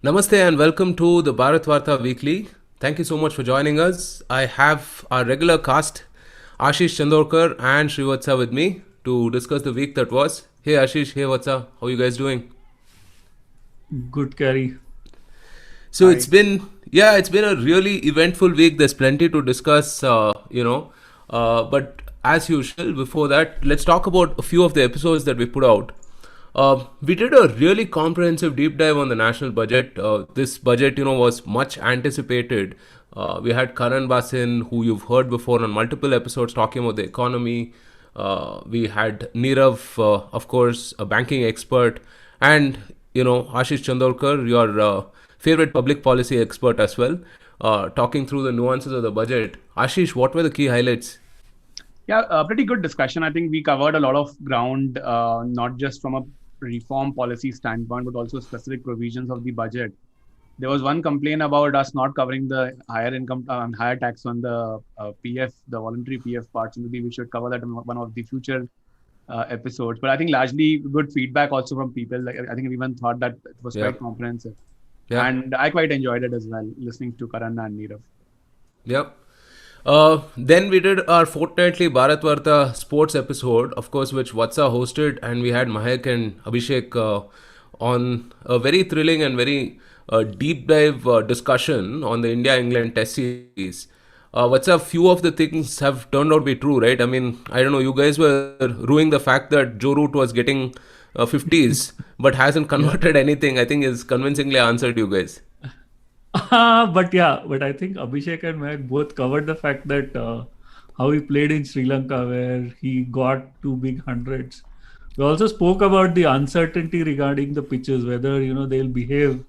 Namaste and welcome to the Bharatvaarta Weekly. Thank you so much for joining us. I have our regular cast, Ashish Chandorkar and Srivatsa with me to discuss the week that was. Hey Ashish, hey Vatsa, how are you guys doing? Good carry. So Hi. it's been a really eventful week. There's plenty to discuss, but as usual, before that, let's talk about a few of the episodes that we put out. We did a really comprehensive deep dive on the national budget. This budget, was much anticipated. We had Karan Basin, who you've heard before on multiple episodes, talking about the economy. We had Nirav, of course, a banking expert, and Ashish Chandorkar, your favorite public policy expert as well, talking through the nuances of the budget. Ashish, what were the key highlights? Yeah, a pretty good discussion. I think we covered a lot of ground, not just from a reform policy standpoint, but also specific provisions of the budget. There was one complaint about us not covering the higher income and higher tax on the PF, the voluntary PF part. So maybe we should cover that in one of the future episodes. But I think largely good feedback also from people. Like, I think everyone thought that it was Yeah, quite comprehensive. yeah, And I quite enjoyed it as well, listening to Karan and Neerav. yep. Then we did our fortnightly Bharatvaarta sports episode, of course, which Vatsa hosted, and we had Mahek and Abhishek on a very thrilling and very deep dive discussion on the India England Test series. Vatsa, few of the things have turned out to be true, right? I mean, I don't know, you guys were ruining the fact that Joe Root was getting 50s but hasn't Yeah. converted anything. I think is convincingly answered you guys. But I think Abhishek and Meg both covered the fact that how he played in Sri Lanka, where he got two big hundreds. We also spoke about the uncertainty regarding the pitches, whether they'll behave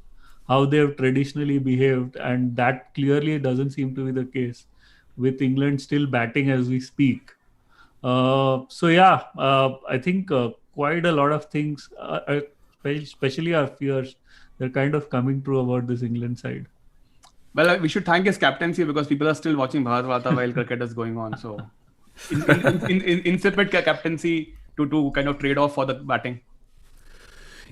how they've traditionally behaved, and that clearly doesn't seem to be the case, with England still batting as we speak. I think quite a lot of things, especially our fears, they're kind of coming true about this England side. Well, we should thank his captaincy because people are still watching Bharatvaarta while cricket is going on. So, insipid captaincy to kind of trade off for the batting.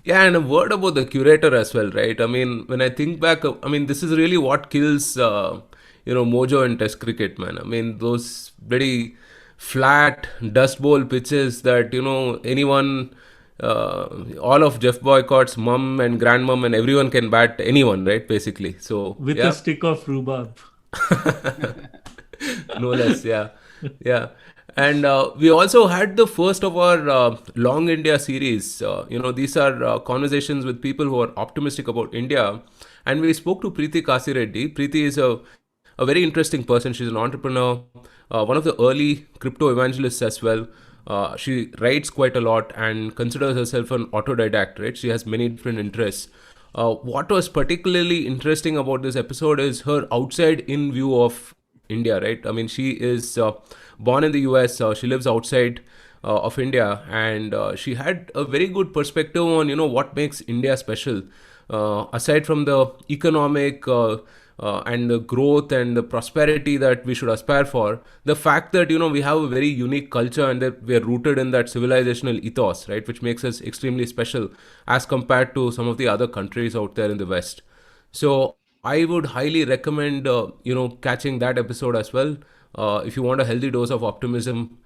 Yeah, and a word about the curator as well, right? I mean, when I think back, I mean, this is really what kills, mojo in Test cricket, man. I mean, those very flat Dust Bowl pitches that anyone, all of Jeff Boycott's mum and grandmum and everyone can bat anyone, right? Basically, so With a yeah. stick of rhubarb. No less, yeah, yeah. And we also had the first of our Long India series. These are conversations with people who are optimistic about India. And we spoke to Preeti Kasireddy. Preeti is a very interesting person. She's an entrepreneur, one of the early crypto evangelists as well. She writes quite a lot and considers herself an autodidact, right? She has many different interests. What was particularly interesting about this episode is her outside in view of India, right? I mean, she is born in the US, she lives outside of India, and she had a very good perspective on, what makes India special. Aside from the economic and the growth and the prosperity that we should aspire for, the fact that we have a very unique culture and that we are rooted in that civilizational ethos, right, which makes us extremely special as compared to some of the other countries out there in the West. So I would highly recommend catching that episode as well if you want a healthy dose of optimism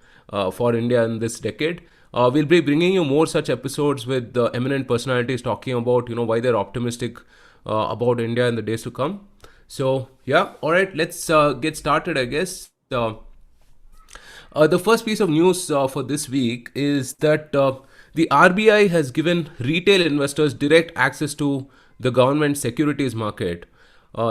for India in this decade. We'll be bringing you more such episodes with eminent personalities talking about why they're optimistic about India in the days to come. So yeah, all right, let's get started. I guess the first piece of news for this week is that the RBI has given retail investors direct access to the government securities market.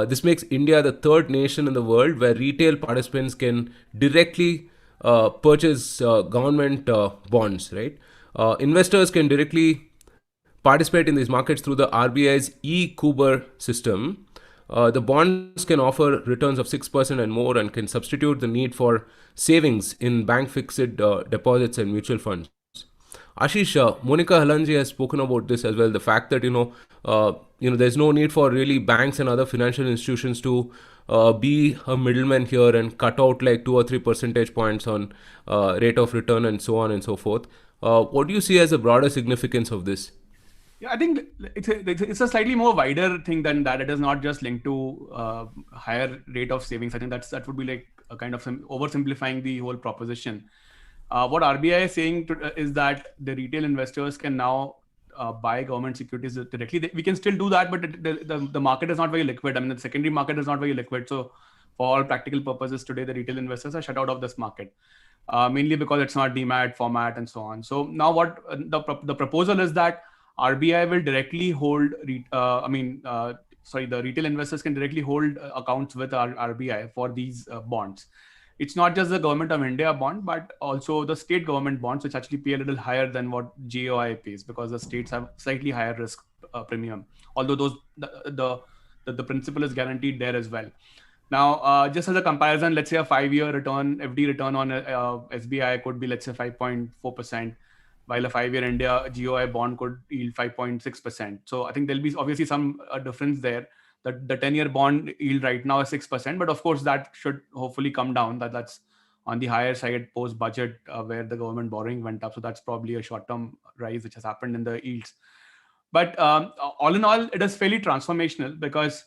This makes India the third nation in the world where retail participants can directly purchase government bonds, right? Investors can directly participate in these markets through the RBI's e-Kuber system. The bonds can offer returns of 6% and more and can substitute the need for savings in bank fixed deposits and mutual funds. Ashish, Monica Halanji has spoken about this as well. The fact that there's no need for really banks and other financial institutions to be a middleman here and cut out like 2 or 3 percentage points on rate of return and so on and so forth. What do you see as the broader significance of this? Yeah, I think it's a slightly more wider thing than that. It is not just linked to higher rate of savings. I think that would be like a kind of oversimplifying the whole proposition. What RBI is saying is that the retail investors can now buy government securities directly. We can still do that, but the market is not very liquid. I mean, the secondary market is not very liquid. So for all practical purposes today, the retail investors are shut out of this market. Mainly because it's not demat format and so on. So now what the proposal is that RBI will directly hold, the retail investors can directly hold accounts with RBI for these bonds. It's not just the Government of India bond, but also the state government bonds, which actually pay a little higher than what GOI pays, because the states have slightly higher risk premium. Although the principle is guaranteed there as well. Now, just as a comparison, let's say a 5-year return, FD return on SBI could be, let's say, 5.4%, while a 5-year India GOI bond could yield 5.6%. So I think there'll be obviously some difference there. The 10-year bond yield right now is 6%, but of course that should hopefully come down. That's on the higher side post budget, where the government borrowing went up. So that's probably a short-term rise which has happened in the yields. But all in all, it is fairly transformational, because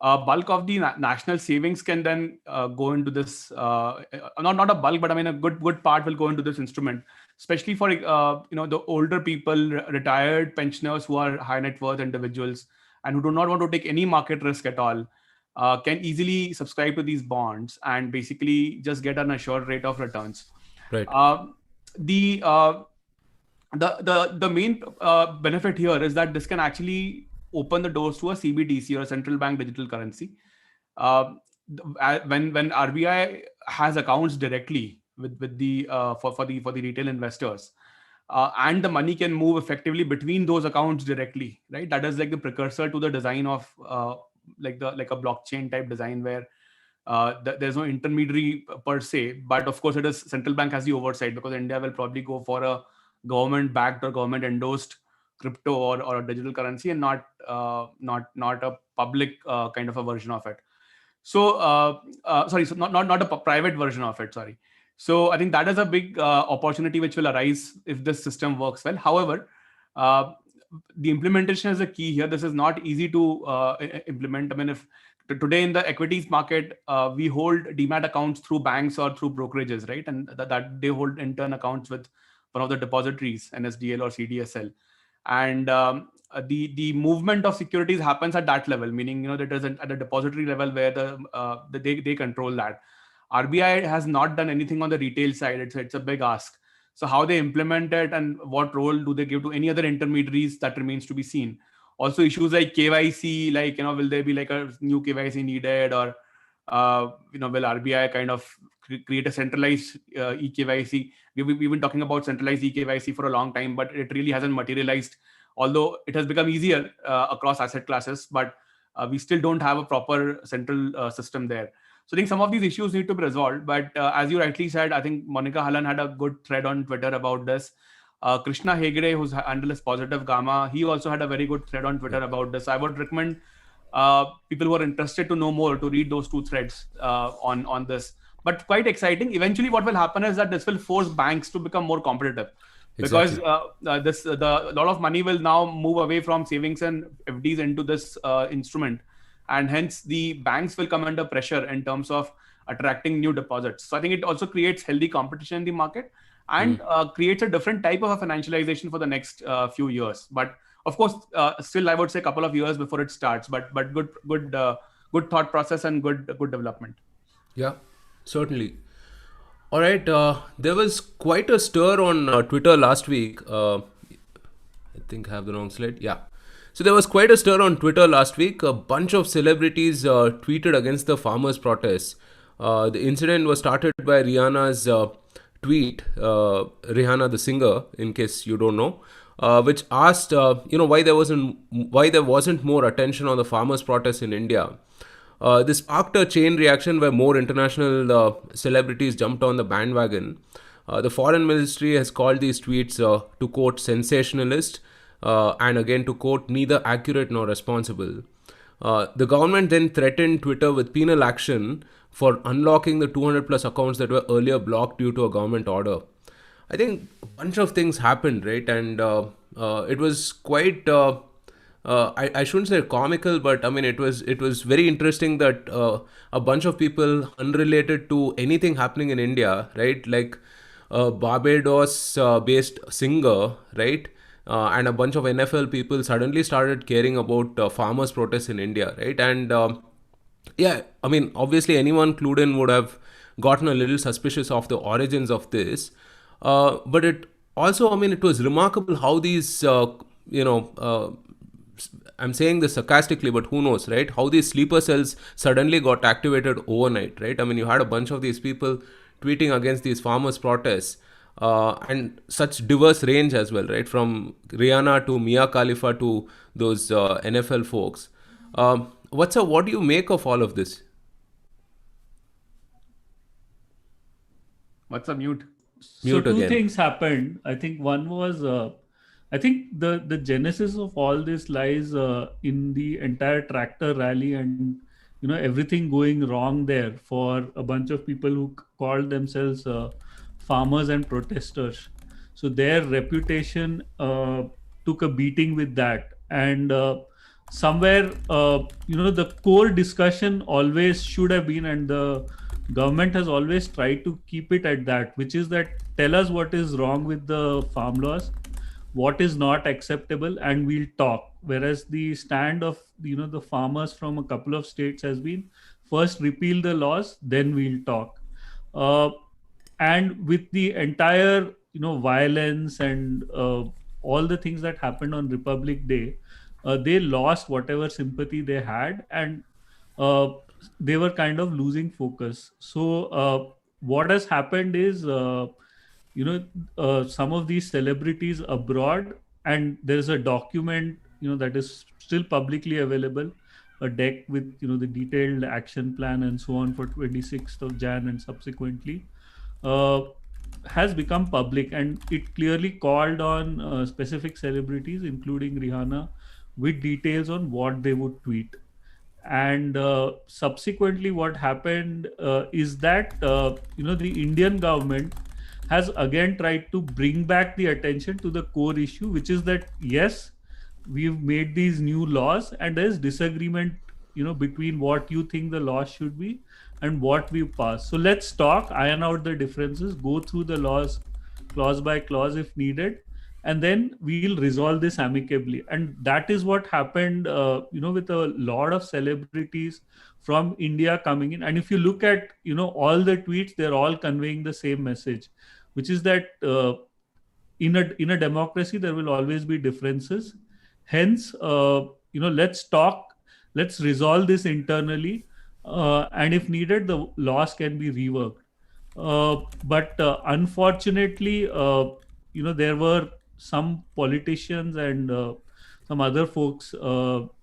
bulk of the national savings can then go into this. Not a bulk, but I mean a good part will go into this instrument, especially for the older people, retired pensioners who are high net worth individuals and who do not want to take any market risk at all. Can easily subscribe to these bonds and basically just get an assured rate of returns. Right. The main benefit here is that this can actually open the doors to a CBDC, or a central bank digital currency. When RBI has accounts directly with the for the retail investors, and the money can move effectively between those accounts directly, right? That is like the precursor to the design of like a blockchain type design, where there's no intermediary per se, but of course it is central bank has the oversight, because India will probably go for a government backed or government endorsed crypto or a digital currency, and not a public kind of a version of it. So so not a private version of it. Sorry. So I think that is a big opportunity which will arise if this system works well. However, the implementation is the key here. This is not easy to implement. I mean, if today in the equities market, we hold demat accounts through banks or through brokerages, right? And that they hold intern accounts with one of the depositories, NSDL or CDSL. And the movement of securities happens at that level, meaning that is at the depository level where they control that. RBI has not done anything on the retail side. It's a big ask. So how they implement it and what role do they give to any other intermediaries, that remains to be seen. Also issues like KYC, like will there be like a new KYC needed, or will RBI kind of create a centralized eKYC? We've been talking about centralized eKYC for a long time, but it really hasn't materialized. Although it has become easier across asset classes, but we still don't have a proper central system there. So I think some of these issues need to be resolved. But as you rightly said, I think Monica Hallan had a good thread on Twitter about this. Krishna Hegde, whose handle is Positive Gamma, he also had a very good thread on Twitter about this. I would recommend people who are interested to know more to read those two threads on this. But quite exciting. Eventually, what will happen is that this will force banks to become more competitive. Exactly. Because a lot of money will now move away from savings and FDs into this instrument, and hence the banks will come under pressure in terms of attracting new deposits. So I think it also creates healthy competition in the market, and creates a different type of a financialization for the next few years. But of course, still I would say a couple of years before it starts. But good thought process and good development. Yeah, certainly. All right, there was quite a stir on Twitter last week. I think I have the wrong slide. Yeah. So there was quite a stir on Twitter last week. A bunch of celebrities tweeted against the farmers' protests. The incident was started by Rihanna's tweet, Rihanna the singer, in case you don't know, which asked, why there wasn't more attention on the farmers' protests in India. This sparked a chain reaction where more international celebrities jumped on the bandwagon. The foreign ministry has called these tweets, to quote, sensationalist, and again to quote, neither accurate nor responsible. The government then threatened Twitter with penal action for unlocking the 200 plus accounts that were earlier blocked due to a government order. I think a bunch of things happened, right? And it was quite. I shouldn't say comical, but I mean it was very interesting that a bunch of people unrelated to anything happening in India, right? Like a Barbados-based singer, right? And a bunch of NFL people suddenly started caring about farmers' protests in India, right? And yeah, I mean, obviously, anyone clued in would have gotten a little suspicious of the origins of this. But it also, I mean, it was remarkable how these, I'm saying this sarcastically, but who knows, right? How these sleeper cells suddenly got activated overnight, right? I mean, you had a bunch of these people tweeting against these farmers' protests. And such diverse range as well, right? From Rihanna to Mia Khalifa to those NFL folks. What do you make of all of this? What's a mute? So Mute two again. things happened. I think one was, I think the genesis of all this lies in the entire tractor rally and everything going wrong there for a bunch of people who called themselves farmers and protesters. So their reputation took a beating with that, and somewhere the core discussion always should have been, and the government has always tried to keep it at that, which is that tell us what is wrong with the farm laws, what is not acceptable, and we'll talk. Whereas the stand of the farmers from a couple of states has been first repeal the laws, then we'll talk. uh, and with the entire violence and all the things that happened on Republic Day, they lost whatever sympathy they had, and uh, they were kind of losing focus. So what has happened is, you know some of these celebrities abroad, and there's a document that is still publicly available, a deck with the detailed action plan and so on for 26th of Jan and subsequently, uh, has become public, and it clearly called on specific celebrities including Rihanna with details on what they would tweet. And subsequently what happened is that the Indian government has again tried to bring back the attention to the core issue, which is that yes, we've made these new laws and there's disagreement between what you think the laws should be and what we've passed. So let's talk, iron out the differences, go through the laws clause by clause if needed, and then we'll resolve this amicably. And that is what happened with a lot of celebrities from India coming in. And if you look at all the tweets, they're all conveying the same message, which is that in a democracy there will always be differences. Hence, let's talk, let's resolve this internally, and if needed the laws can be reworked. But unfortunately, there were some politicians and some other folks,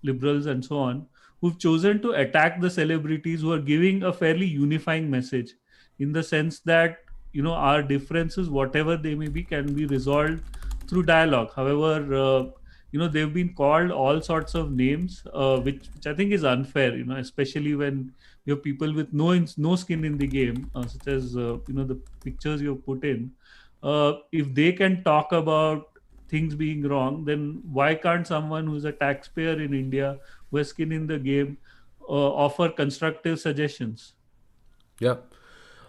liberals and so on, who've chosen to attack the celebrities who are giving a fairly unifying message, in the sense that our differences, whatever they may be, can be resolved through dialogue. However, they've been called all sorts of names, which I think is unfair, especially when you have people with no skin in the game, such as the pictures you have put in. If they can talk about things being wrong, then why can't someone who's a taxpayer in India, who has skin in the game, offer constructive suggestions? Yeah.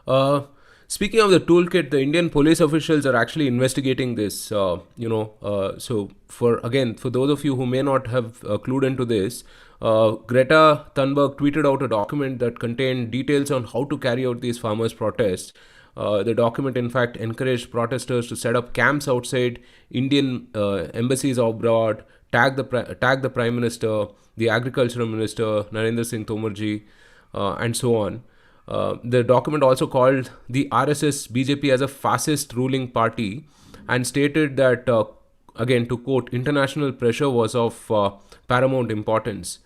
Uh, Speaking of the toolkit, the Indian police officials are actually investigating this. So for those of you who may not have clued into this, Greta Thunberg tweeted out a document that contained details on how to carry out these farmers' protests. The document, in fact, encouraged protesters to set up camps outside Indian embassies abroad, tag the Prime Minister, the Agricultural Minister, Narendra Singh Tomarji, and so on. The document also called the RSS BJP as a fascist ruling party and stated that, again, to quote, international pressure was of paramount importance.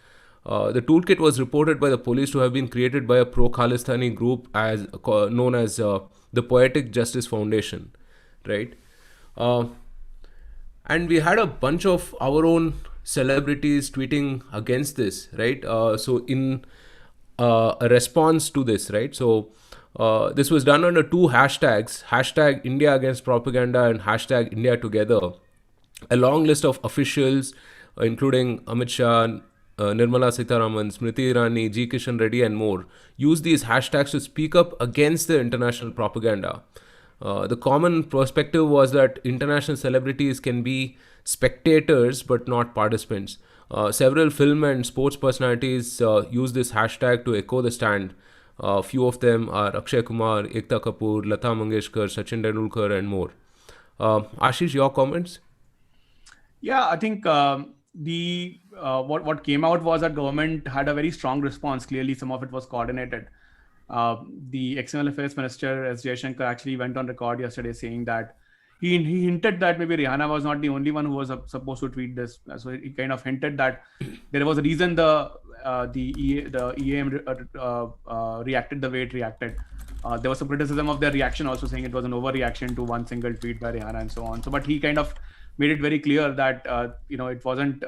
The toolkit was reported by the police to have been created by a pro-Khalistani group known as the Poetic Justice Foundation, right? And we had a bunch of our own celebrities tweeting against this, right? So in a response to this, right? So this was done under two hashtags, hashtag India Against Propaganda and hashtag India Together. A long list of officials, including Amit Shah, Nirmala Sitharaman, Smriti Irani, G. Kishan Reddy, and more, use these hashtags to speak up against the international propaganda. The common perspective was that international celebrities can be spectators but not participants. Several film and sports personalities use this hashtag to echo the stand. Few of them are Akshay Kumar, Ekta Kapoor, Lata Mangeshkar, Sachin Tendulkar, and more. Ashish, your comments? Yeah, I think the what came out was that government had a very strong response. Clearly, some of it was coordinated. The External Affairs Minister S. Jaishankar actually went on record yesterday saying that he hinted that maybe Rihanna was not the only one who was supposed to tweet this. So he kind of hinted that there was a reason the EAM reacted the way it reacted. There was some criticism of their reaction, also saying it was an overreaction to one single tweet by Rihanna and so on. So, but he kind of made it very clear that it wasn't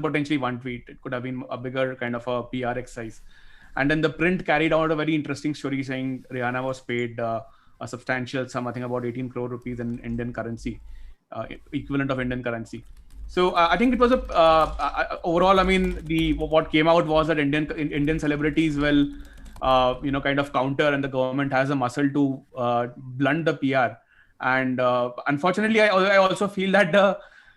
potentially one tweet. It could have been a bigger kind of a PR exercise. And then the print carried out a very interesting story saying Rihanna was paid a substantial sum, I think about 18 crore rupees in Indian currency, equivalent of Indian currency. So I think it was overall. I mean, what came out was that Indian celebrities will kind of counter, and the government has a muscle to blunt the PR. And unfortunately, I also feel that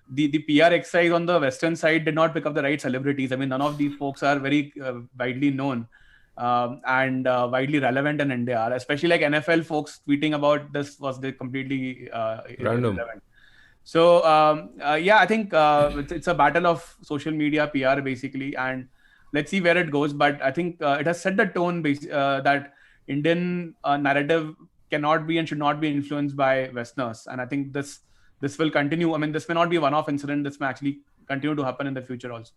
the PR exercise on the Western side did not pick up the right celebrities. I mean, none of these folks are very widely known and widely relevant in India, especially like NFL folks tweeting about this was completely Random. irrelevant. So I think it's a battle of social media PR basically, and let's see where it goes. But I think it has set the tone that Indian narrative cannot be and should not be influenced by Westerners, and I think this will continue. I mean, this may not be a one-off incident. This may actually continue to happen in the future also.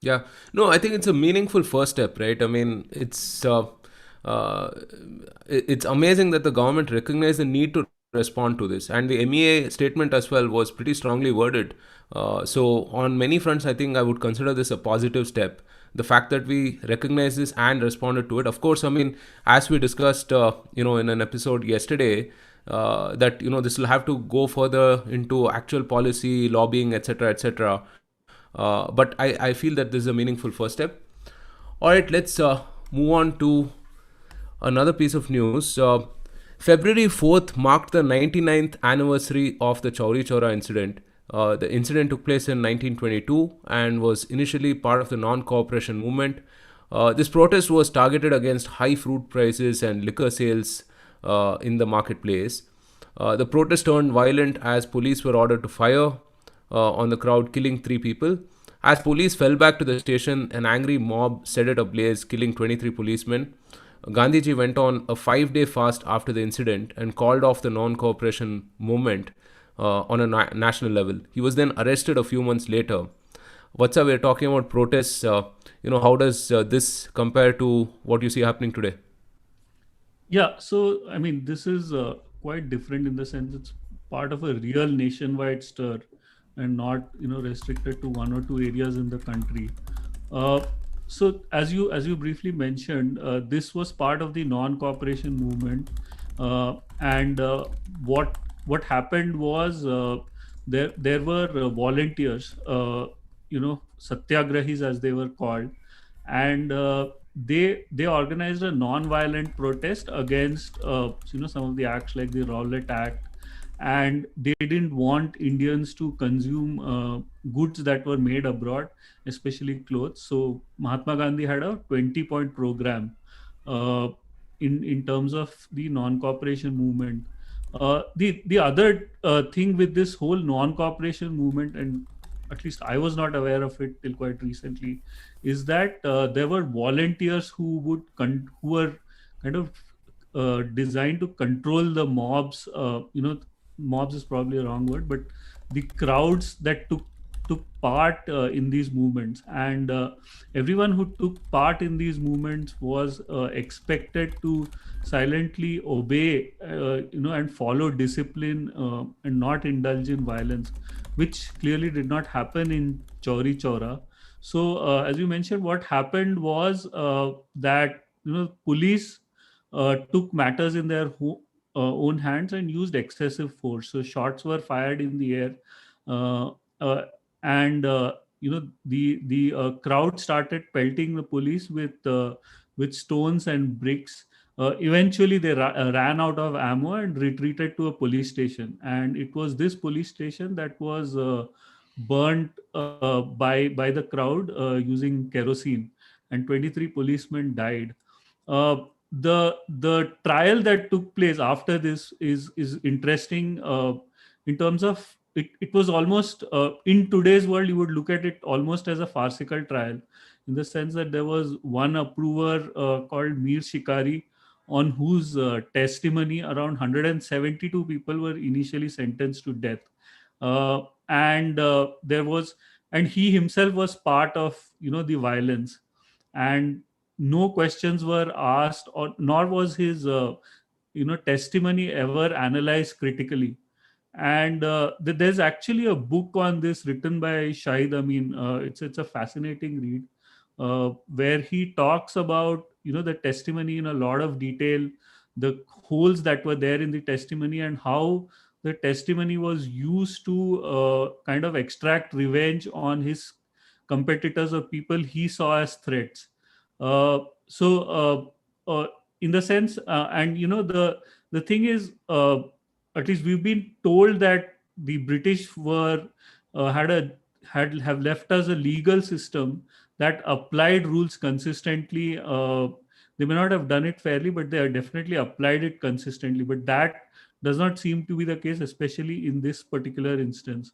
Yeah, no, I think it's a meaningful first step, right? I mean, it's amazing that the government recognized the need to respond to this, and the MEA statement as well was pretty strongly worded. So on many fronts, I think I would consider this a positive step. The fact that we recognize this and responded to it, of course, I mean, as we discussed, in an episode yesterday, that this will have to go further into actual policy, lobbying, etc., etc. But I feel that this is a meaningful first step. All right, let's move on to another piece of news. February 4th marked the 99th anniversary of the Chauri Chaura incident. The incident took place in 1922 and was initially part of the non-cooperation movement. This protest was targeted against high fruit prices and liquor sales in the marketplace. The protest turned violent as police were ordered to fire on the crowd, killing 3 people. As police fell back to the station, an angry mob set it ablaze, killing 23 policemen. Gandhiji went on a 5-day fast after the incident and called off the non-cooperation movement on a national level. He was then arrested a few months later. Vatsa, we're talking about protests. How does this compare to what you see happening today? Yeah, so I mean, this is quite different in the sense it's part of a real nationwide stir and not restricted to one or two areas in the country. So as you briefly mentioned, this was part of the non-cooperation movement, and what happened was there were volunteers, satyagrahis as they were called, and they organized a non-violent protest against some of the acts like the Rowlatt Act, and they didn't want Indians to consume goods that were made abroad, especially clothes. So Mahatma Gandhi had a 20-point program in terms of the non-cooperation movement. The other thing with this whole non-cooperation movement, and at least I was not aware of it till quite recently, is that there were volunteers who were kind of designed to control the mobs. Mobs is probably a wrong word, but the crowds that took part in these movements, and everyone who took part in these movements was expected to silently obey, and follow discipline, and not indulge in violence, which clearly did not happen in Chauri Chaura. So, as you mentioned, what happened was that police took matters in their own hands and used excessive force. So shots were fired in the air, uh, uh, and the crowd started pelting the police with stones and bricks. Eventually, they ran out of ammo and retreated to a police station. And it was this police station that was burnt by the crowd using kerosene, and 23 policemen died. The trial that took place after this is interesting in terms of it was almost in today's world you would look at it almost as a farcical trial, in the sense that there was one approver called Mir Shikari, on whose testimony around 172 people were initially sentenced to death. And there was and he himself was part of the violence, and no questions were asked, or nor was his testimony ever analyzed critically. And there's actually a book on this written by Shahid Amin. It's a fascinating read, where he talks about the testimony in a lot of detail, the holes that were there in the testimony, and how the testimony was used to kind of extract revenge on his competitors or people he saw as threats. So in the sense, and the thing is, at least we've been told that the British were had a had have left us a legal system that applied rules consistently. They may not have done it fairly, but they have definitely applied it consistently. But that does not seem to be the case, especially in this particular instance.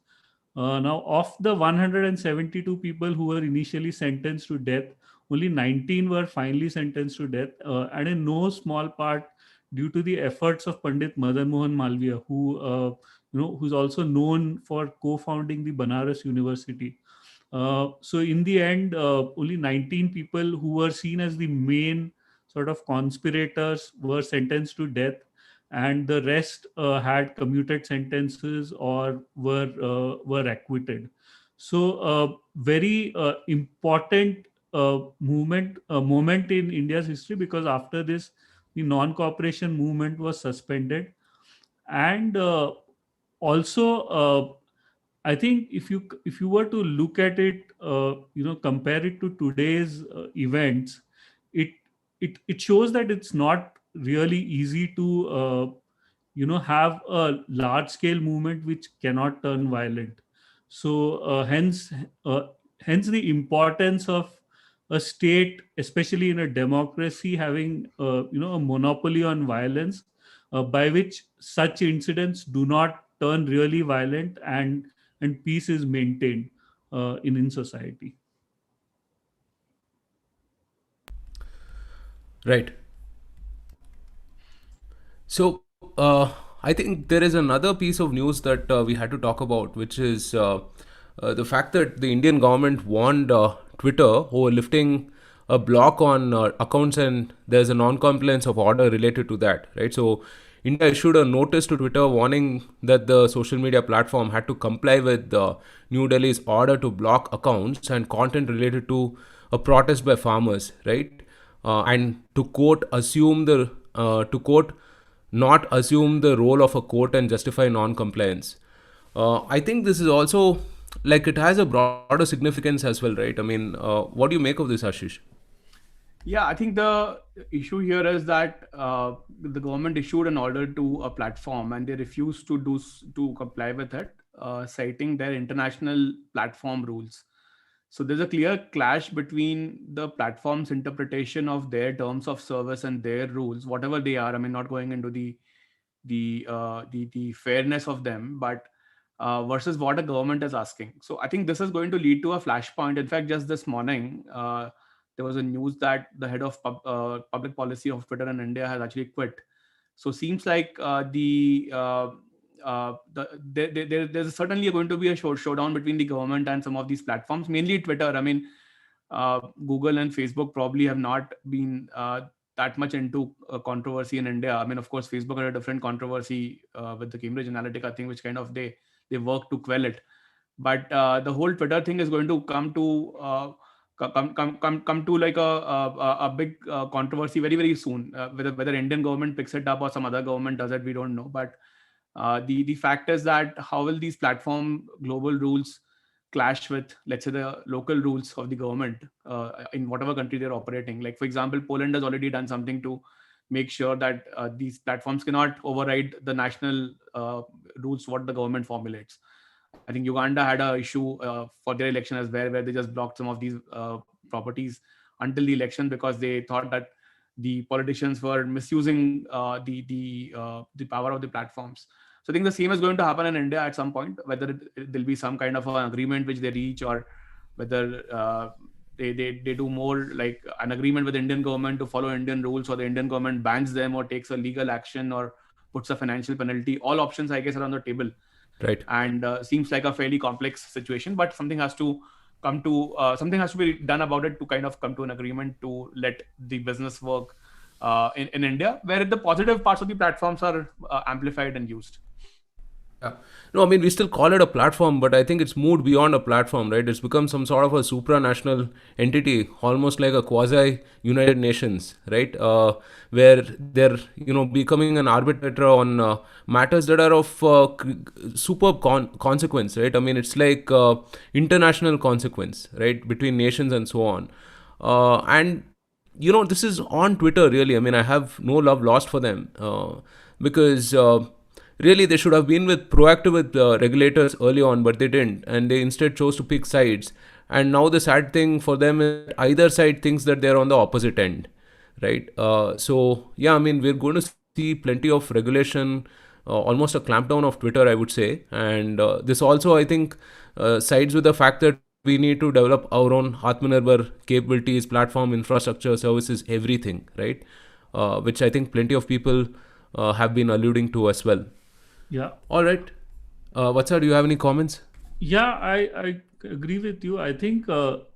Now, of the 172 people who were initially sentenced to death, only 19 were finally sentenced to death, and in no small part due to the efforts of Pandit Madan Mohan Malviya, who's also known for co-founding the Banaras University. So in the end, only 19 people who were seen as the main sort of conspirators were sentenced to death, and the rest had commuted sentences or were acquitted. So very important moment in India's history, because after this, the non-cooperation movement was suspended. And also, I think if you were to look at it, compare it to today's events, it it shows that it's not really easy to have a large scale movement which cannot turn violent. So uh, hence the importance of a state, especially in a democracy, having a monopoly on violence, by which such incidents do not turn really violent, and peace is maintained in society. Right. So, I think there is another piece of news that we had to talk about, which is the fact that the Indian government warned Twitter over lifting a block on accounts, and there's a non-compliance of order related to that, right? So, India issued a notice to Twitter warning that the social media platform had to comply with New Delhi's order to block accounts and content related to a protest by farmers, right? And to quote, not assume the role of a court and justify non-compliance. I think this is also, like, it has a broader significance as well, right? I mean, what do you make of this, Ashish? Yeah, I think the issue here is that the government issued an order to a platform and they refused to comply with it, citing their international platform rules. So there's a clear clash between the platform's interpretation of their terms of service and their rules, whatever they are. I mean, not going into the fairness of them, but versus what a government is asking. So I think this is going to lead to a flashpoint. In fact, just this morning, there was a news that the head of public policy of Twitter in India has actually quit. So seems like there's certainly going to be a showdown between the government and some of these platforms, mainly Twitter. I mean, Google and Facebook probably have not been that much into controversy in India. I mean, of course, Facebook had a different controversy with the Cambridge Analytica thing, which kind of they work to quell it. But the whole Twitter thing is going to come to come to like a big controversy very very soon. Whether Indian government picks it up or some other government does it, we don't know. But the fact is that how will these platform global rules clash with, let's say, the local rules of the government in whatever country they're operating? Like for example, Poland has already done something to make sure that these platforms cannot override the national rules what the government formulates. I think Uganda had a issue for their election as well, where they just blocked some of these properties until the election because they thought that the politicians were misusing the power of the platforms. So I think the same is going to happen in India at some point, whether there'll be some kind of an agreement which they reach, or whether they do more like an agreement with the Indian government to follow Indian rules, or the Indian government bans them or takes a legal action or puts a financial penalty. All options, I guess, are on the table. Right. And seems like a fairly complex situation, but something has to something has to be done about it to kind of come to an agreement to let the business work in India, where the positive parts of the platforms are amplified and used. Yeah. No, I mean, we still call it a platform, but I think it's moved beyond a platform, right? It's become some sort of a supranational entity, almost like a quasi United Nations, right? Where they're, becoming an arbitrator on matters that are of superb consequence, right? I mean, it's like international consequence, right? Between nations and so on. And this is on Twitter, really. I mean, I have no love lost for them because really they should have been proactive with regulators early on, but they didn't, and they instead chose to pick sides. And now the sad thing for them is either side thinks that they're on the opposite end, right? So yeah, I mean, we're going to see plenty of regulation, almost a clampdown of Twitter, I would say. And this also, I think, sides with the fact that we need to develop our own Atmanirbhar capabilities, platform, infrastructure, services, everything, right? Which I think plenty of people have been alluding to as well. Yeah. All right. Vatsa, do you have any comments? Yeah, I agree with you. I think,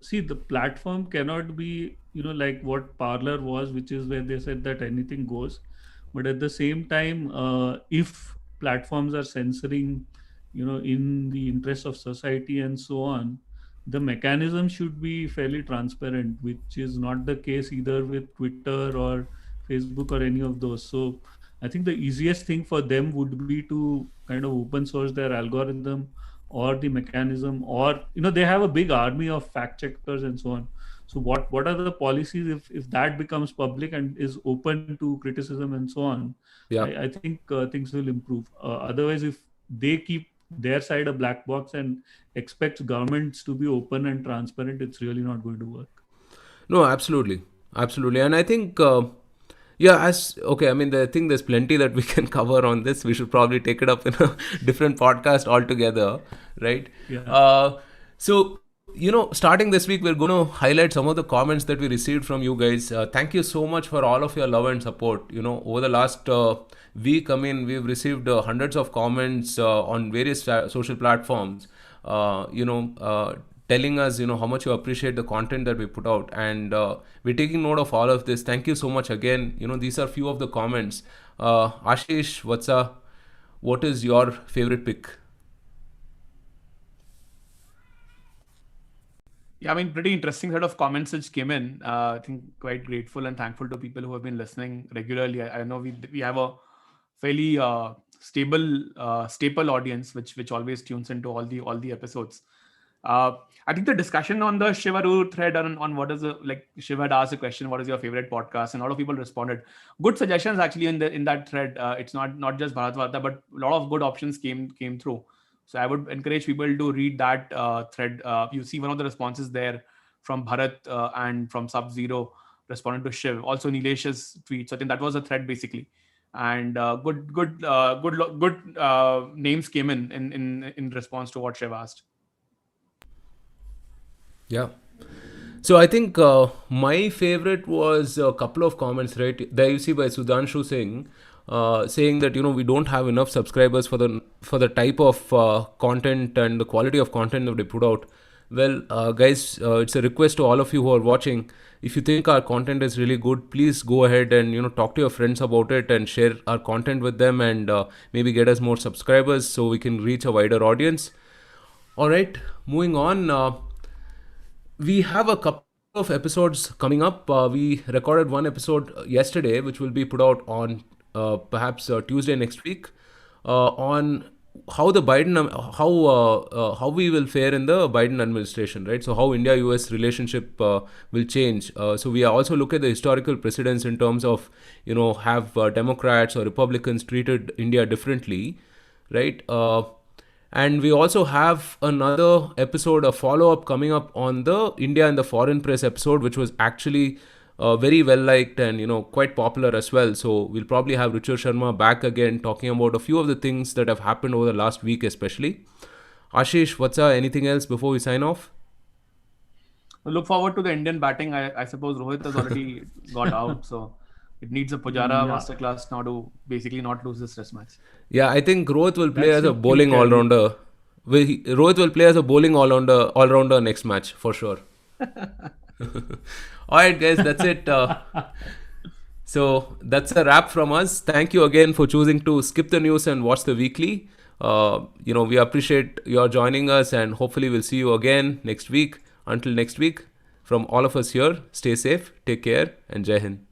see, the platform cannot be, like what Parler was, which is where they said that anything goes. But at the same time, if platforms are censoring, in the interest of society and so on, the mechanism should be fairly transparent, which is not the case either with Twitter or Facebook or any of those. So I think the easiest thing for them would be to kind of open source their algorithm or the mechanism, or they have a big army of fact checkers and so on. So what are the policies if that becomes public and is open to criticism and so on? Yeah. I think things will improve. Otherwise, if they keep their side a black box and expects governments to be open and transparent, it's really not going to work. No, absolutely. And I think I mean, I think there's plenty that we can cover on this. We should probably take it up in a different podcast altogether, right? Yeah. So, starting this week, we're going to highlight some of the comments that we received from you guys. Thank you so much for all of your love and support. Over the last week, I mean, we've received hundreds of comments on various social platforms, telling us, how much you appreciate the content that we put out. And we're taking note of all of this. Thank you so much again. These are few of the comments. Ashish, Vatsa, what is your favorite pick? Yeah, I mean, pretty interesting set of comments which came in. I think quite grateful and thankful to people who have been listening regularly. I know we have a fairly staple audience which always tunes into all the episodes. I think the discussion on the Shivaru thread on what is Shiv had asked a question, what is your favorite podcast, and a lot of people responded. Good suggestions actually in that thread. It's not just Bharatvaarta, but a lot of good options came through. So I would encourage people to read that thread. You see one of the responses there from Bharat and from Sub-Zero responding to Shiv. Also Nilesh's tweet. So I think that was a thread basically. And good names came in response to what Shiv asked. Yeah. So I think my favorite was a couple of comments, right? There you see by Sudhanshu Singh saying that we don't have enough subscribers for the type of content and the quality of content that they put out. Well, guys, it's a request to all of you who are watching. If you think our content is really good, please go ahead and talk to your friends about it and share our content with them, and maybe get us more subscribers so we can reach a wider audience. All right, moving on. We have a couple of episodes coming up. We recorded one episode yesterday, which will be put out on perhaps Tuesday next week, on how the Biden, how we will fare in the Biden administration, right? So how India-US relationship will change. So we also look at the historical precedents in terms of, have Democrats or Republicans treated India differently, right? And we also have another episode, a follow-up coming up on the India and the foreign press episode, which was actually very well liked and quite popular as well. So we'll probably have Ruchir Sharma back again talking about a few of the things that have happened over the last week especially. Ashish, Vatsa, anything else before we sign off? Look forward to the Indian batting. I suppose Rohit has already got out, so it needs a Pujara masterclass now to basically not lose this test match. Yeah, I think Rohit will play as a bowling all-rounder. Rohit will play as a bowling all-rounder next match for sure. Alright guys, that's it. So that's a wrap from us. Thank you again for choosing to skip the news and watch the weekly. We appreciate your joining us, and hopefully we'll see you again next week. Until next week, from all of us here, stay safe, take care, and Jai Hind.